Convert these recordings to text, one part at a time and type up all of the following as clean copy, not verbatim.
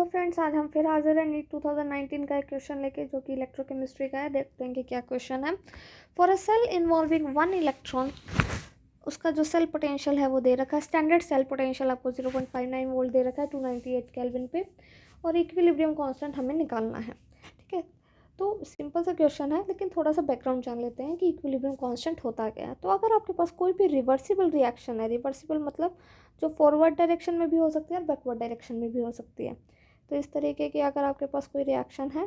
Hello friends, आज हम फिर हाजिर हैं नीट 2019 का एक क्वेश्चन लेके, जो कि इलेक्ट्रोकेमिस्ट्री का है। देखते हैं कि क्या क्वेश्चन है। For a cell involving 1 electron, उसका जो सेल पोटेंशियल है वो दे रखा है। स्टैंडर्ड सेल पोटेंशियल आपको 0.59 वोल्ट दे रखा है 298 केल्विन पे, और इक्विलिब्रियम कांस्टेंट हमें निकालना है। ठीक है, तो सिंपल सा क्वेश्चन है, लेकिन थोड़ा सा बैकग्राउंड जान लेते हैं कि इक्विलिब्रियम कांस्टेंट होता क्या है। तो अगर आपके पास कोई भी रिवर्सिबल रिएक्शन है, रिवर्सिबल मतलब जो फॉरवर्ड डायरेक्शन में भी हो सकती है और बैकवर्ड डायरेक्शन में भी हो सकती है। तो इस तरीके की अगर आपके पास कोई रिएक्शन है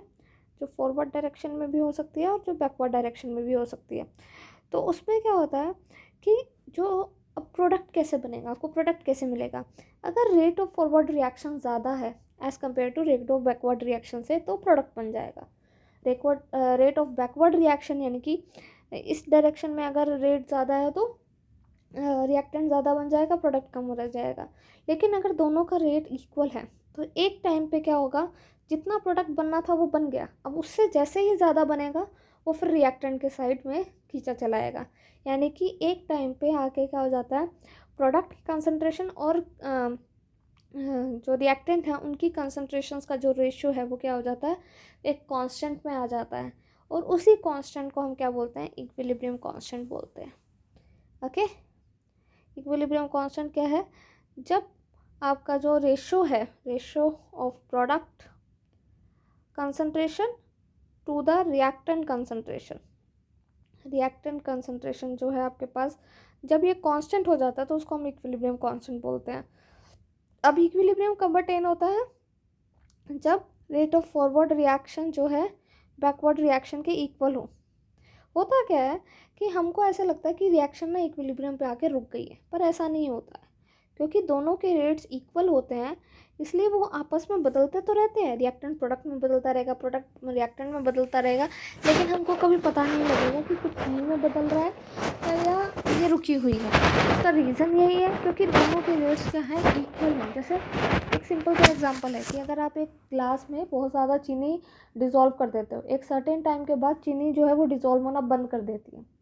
जो फॉरवर्ड डायरेक्शन में भी हो सकती है और जो बैकवर्ड डायरेक्शन में भी हो सकती है, तो उसमें क्या होता है कि जो अब प्रोडक्ट कैसे बनेगा, आपको प्रोडक्ट कैसे मिलेगा। अगर रेट ऑफ फॉरवर्ड रिएक्शन ज़्यादा है as compare to rate of backward reaction से, तो प्रोडक्ट बन जाएगा। रेट ऑफ बैकवर्ड रिएक्शन यानी कि इस डायरेक्शन में अगर रेट ज़्यादा है तो रिएक्टेंट ज़्यादा बन जाएगा, प्रोडक्ट कम हो जाएगा। लेकिन अगर दोनों का रेट इक्वल है तो एक टाइम पे क्या होगा, जितना प्रोडक्ट बनना था वो बन गया। अब उससे जैसे ही ज़्यादा बनेगा वो फिर रिएक्टेंट के साइड में खींचा चलाएगा। यानी कि एक टाइम पे आके क्या हो जाता है, प्रोडक्ट की कंसंट्रेशन और जो रिएक्टेंट है उनकी कंसंट्रेशंस का जो रेशियो है वो क्या हो जाता है, एक कांस्टेंट में आ जाता है। और उसी कांस्टेंट को हम क्या बोलते हैं, इक्विलिब्रियम कांस्टेंट बोलते हैं। ओके, इक्विलिब्रियम कांस्टेंट क्या है, जब आपका जो रेशियो है, ratio of product concentration to the reactant concentration, reactant concentration जो है आपके पास, जब ये कांस्टेंट हो जाता है तो उसको हम इक्विलिब्रियम कांस्टेंट बोलते हैं। अब इक्विलिब्रियम कब अटेन होता है, जब रेट ऑफ फॉरवर्ड रिएक्शन जो है बैकवर्ड रिएक्शन के इक्वल हो। होता क्या है कि हमको ऐसा लगता है कि रिएक्शन ना इक्विलिब्रियम पे आके रुक गई है, पर ऐसा नहीं होता है, क्योंकि दोनों के रेट्स इक्वल होते हैं। इसलिए वो आपस में बदलते तो रहते हैं, रिएक्टेंट प्रोडक्ट में बदलता रहेगा, प्रोडक्ट रिएक्टेंट में बदलता रहेगा, लेकिन हमको कभी पता नहीं लगेगा कि कुछ सही में बदल रहा है या ये रुकी हुई है। इसका रीज़न यही है क्योंकि दोनों के रेट्स क्या हैं, इक्वल हैं। जैसे एक सिंपल सा एग्जांपल है कि अगर आप एक ग्लास में बहुत ज़्यादा चीनी डिज़ोल्व कर देते हो, एक सर्टेन टाइम के बाद चीनी जो है वो डिज़ोल्व होना बंद कर देती है।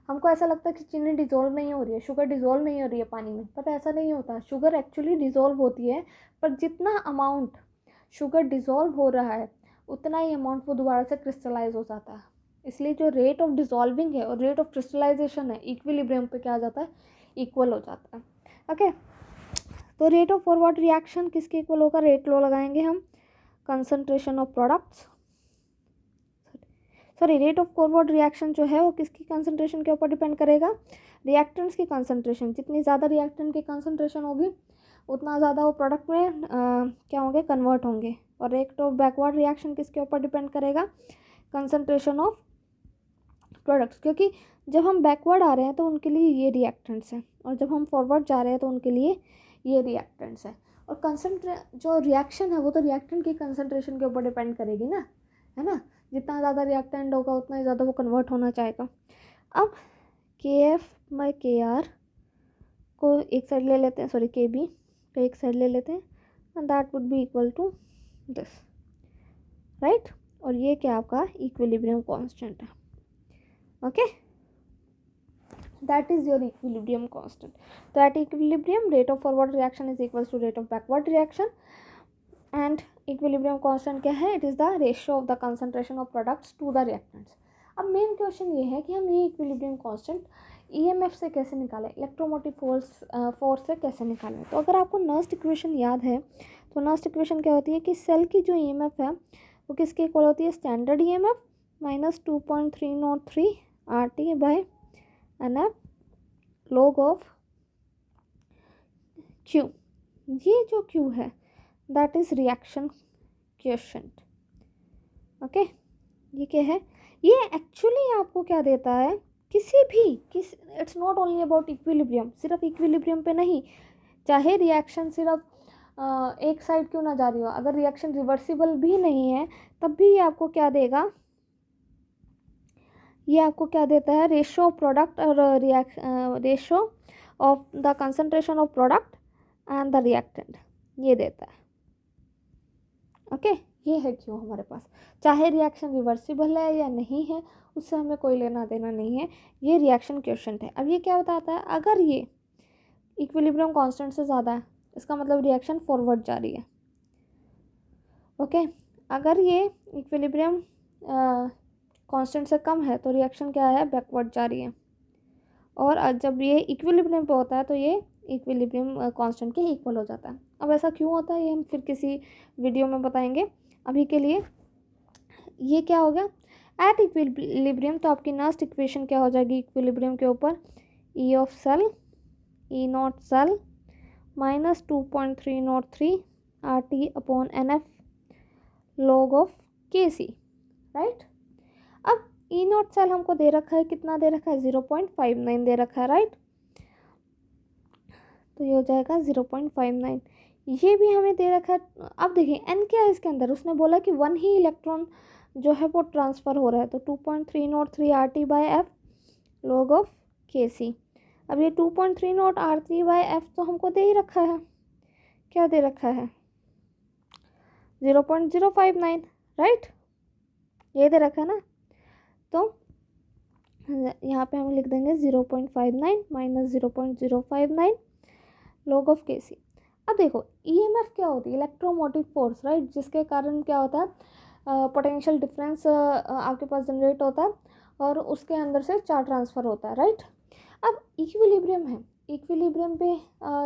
हमको ऐसा लगता है कि चीनी डिज़ोल्व नहीं हो रही है, शुगर डिज़ोल्व नहीं हो रही है पानी में, पर ऐसा नहीं होता। शुगर एक्चुअली डिज़ोल्व होती है, पर जितना अमाउंट शुगर डिज़ोल्व हो रहा है उतना ही अमाउंट वो दोबारा से क्रिस्टलाइज हो जाता है। इसलिए जो रेट ऑफ डिज़ोल्विंग है और रेट ऑफ क्रिस्टलाइजेशन है इक्विलिब्रियम पे क्या आ जाता है, इक्वल हो जाता है। ओके, तो रेट ऑफ फॉरवर्ड रिएक्शन किसके इक्वल होगा, रेट लो लगाएंगे हम, concentration of products, sorry rate of forward reaction जो है वो किसकी कंसंट्रेशन के ऊपर डिपेंड करेगा, रिएक्टेंट्स की कंसंट्रेशन। जितनी ज़्यादा रिएक्टेंट की कंसंट्रेशन होगी उतना ज़्यादा वो प्रोडक्ट में क्या होंगे, कन्वर्ट होंगे। और रेट ऑफ बैकवर्ड रिएक्शन किसके ऊपर डिपेंड करेगा, कंसंट्रेशन ऑफ प्रोडक्ट्स, क्योंकि जब हम बैकवर्ड आ रहे हैं तो उनके लिए ये रिएक्टेंट्स हैं, और जब हम फॉरवर्ड जा रहे हैं तो उनके लिए ये रिएक्टेंट्स हैं। और जो रिएक्शन है वो तो रिएक्टेंट की कंसंट्रेशन के ऊपर डिपेंड करेगी ना, है ना। जितना ज़्यादा रिएक्टेंट होगा उतना ही ज़्यादा वो कन्वर्ट होना चाहेगा। अब KF/KR को एक साइड ले लेते हैं, सॉरी KB को एक साइड ले लेते हैं, and that would be equal to this, right. और ये क्या आपका इक्विलिब्रियम कांस्टेंट है। Okay, that is your equilibrium constant. So at equilibrium, rate of forward reaction is equals to rate of backward reaction, and equilibrium constant क्या है, it is the ratio of the concentration of products to the reactants. अब main question ये है कि हम ये equilibrium constant EMF से कैसे निकालें, इलेक्ट्रोमोटिव फोर्स से कैसे निकालें। तो अगर आपको नर्स्ट इक्वेशन याद है तो नर्स्ट इक्वेशन क्या होती है कि सेल की जो EMF है वो किसके इक्वल होती है, standard EMF minus 2.303 RT by NF log of Q। ये जो Q है that is reaction coefficient. Okay, ये क्या है, ये एक्चुअली आपको क्या देता है, it's not only about equilibrium, सिर्फ इक्विलिब्रियम पे नहीं, चाहे रिएक्शन सिर्फ एक साइड क्यों ना जा रही हो, अगर रिएक्शन रिवर्सिबल भी नहीं है तब भी ये आपको क्या देगा, ये आपको क्या देता है, रेशो ऑफ प्रोडक्ट और ratio of the concentration of product and the reactant, ये देता है। ओके, ये है क्यों हमारे पास, चाहे रिएक्शन रिवर्सिबल है या नहीं है उससे हमें कोई लेना देना नहीं है, ये रिएक्शन कोएफिशिएंट है। अब ये क्या बताता है, अगर ये इक्विलिब्रियम कांस्टेंट से ज़्यादा है इसका मतलब रिएक्शन फॉरवर्ड जा रही है, ओके। अगर ये इक्विलिब्रियम कांस्टेंट से कम है तो रिएक्शन क्या है, बैकवर्ड जा रही है। और जब ये इक्विलिब्रियम पे होता है तो ये इक्विलिब्रियम कांस्टेंट के इक्वल हो जाता है। अब ऐसा क्यों होता है ये हम फिर किसी वीडियो में बताएंगे। अभी के लिए ये क्या हो गया, एट इक्विलिब्रियम, तो आपकी नेक्स्ट इक्वेशन क्या हो जाएगी इक्विलिब्रियम के ऊपर, E of cell, E naught cell minus 2.303 R T upon N F log of K C, right. अब ई नॉट सेल हमको दे रखा है, कितना दे रखा है, 0.59 दे रखा है, राइट। तो ये हो जाएगा 0.59। ये भी हमें दे रखा है। अब देखिए एन क्या है इसके अंदर, उसने बोला कि 1 ही इलेक्ट्रॉन जो है वो ट्रांसफ़र हो रहा है, तो 2.303 R T by F log of K सी। अब ये 2.30 आर टी बाई एफ तो हमको दे ही रखा है, क्या दे रखा है 0.059, राइट, ये दे रखा है ना। तो यहाँ पे हम लिख देंगे 0.59 माइनस 0.059 लॉग ऑफ के सी। अब देखो ईएमएफ क्या होती है, इलेक्ट्रोमोटिव फोर्स, राइट, जिसके कारण क्या होता है पोटेंशियल डिफरेंस आपके पास जनरेट होता है और उसके अंदर से चार्ज ट्रांसफ़र होता है, राइट। अब इक्विलिब्रियम है, इक्विलिब्रियम पे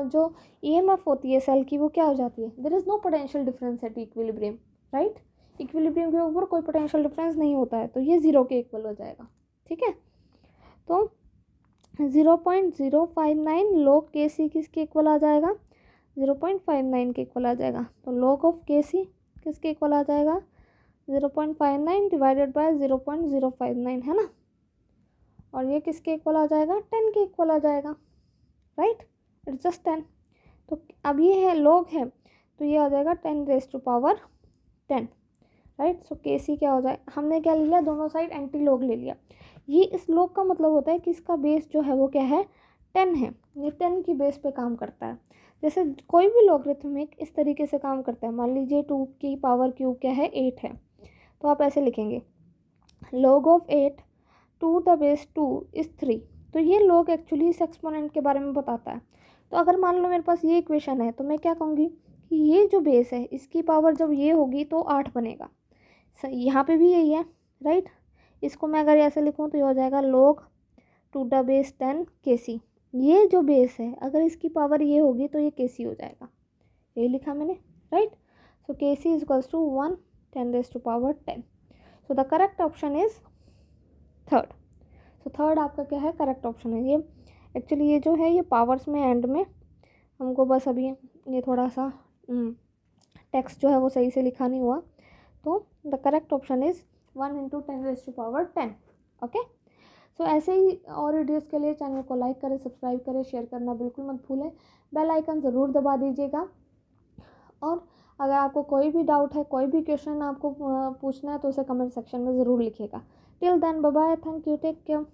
जो ईएमएफ होती है सेल की वो क्या हो जाती है, there is no potential difference at equilibrium, right. Equilibrium के ऊपर कोई पोटेंशियल डिफरेंस नहीं होता है, तो ये ज़ीरो के इक्वल हो जाएगा, ठीक है। तो 0.059 लॉग के सी किसके इक्वल आ जाएगा, 0.59 के इक्वल आ जाएगा। तो लॉग ऑफ के सी किसके इक्वल आ जाएगा, 0.59 डिवाइडेड बाय 0.059, है ना। और ये किसके इक्वल आ जाएगा, 10 के इक्वल आ जाएगा, राइट, इट्स जस्ट 10। तो अब ये है लॉग है तो ये आ जाएगा 10 raise to power 10, right. So K सी क्या हो जाए, हमने क्या ले लिया, दोनों साइड एंटी लॉग ले लिया। ये इस लॉग का मतलब होता है कि इसका बेस जो है वो क्या है, 10 है, ये 10 की बेस पे काम करता है। जैसे कोई भी लॉगरिथमिक इस तरीके से काम करता है, मान लीजिए 2 की पावर क्यूब क्या है 8 है, तो आप ऐसे लिखेंगे log of 8 to the base 2 is 3। तो ये लॉग एक्चुअली इस एक्सपोनेंट के बारे में बताता है। तो अगर मान लो मेरे पास ये इक्वेशन है तो मैं क्या कहूँगी कि ये जो बेस है इसकी पावर जब ये होगी तो 8 बनेगा। यहाँ पे भी यही है, राइट। इसको मैं अगर ऐसे लिखूँ तो ये हो जाएगा log टू द बेस 10 के सी। ये जो बेस है अगर इसकी पावर ये होगी तो ये के सी हो जाएगा, यही लिखा मैंने, right. So K C is equals to 1 10 raise to power 10। So the correct option is third. So third आपका क्या है, करेक्ट ऑप्शन है। ये एक्चुअली ये जो है ये पावर्स में एंड में हमको बस अभी ये थोड़ा सा टेक्स्ट जो है वो सही से लिखा नहीं हुआ, तो the correct option is 1 × 10 raise to power 10, okay. So ऐसे ही और वीडियोज़ के लिए चैनल को लाइक करें, सब्सक्राइब करें, शेयर करना बिल्कुल मत भूलें, बेल आइकन ज़रूर दबा दीजिएगा। और अगर आपको कोई भी डाउट है, कोई भी क्वेश्चन आपको पूछना है तो उसे कमेंट सेक्शन में ज़रूर लिखिएगा। Till then bye bye, thank you, take care.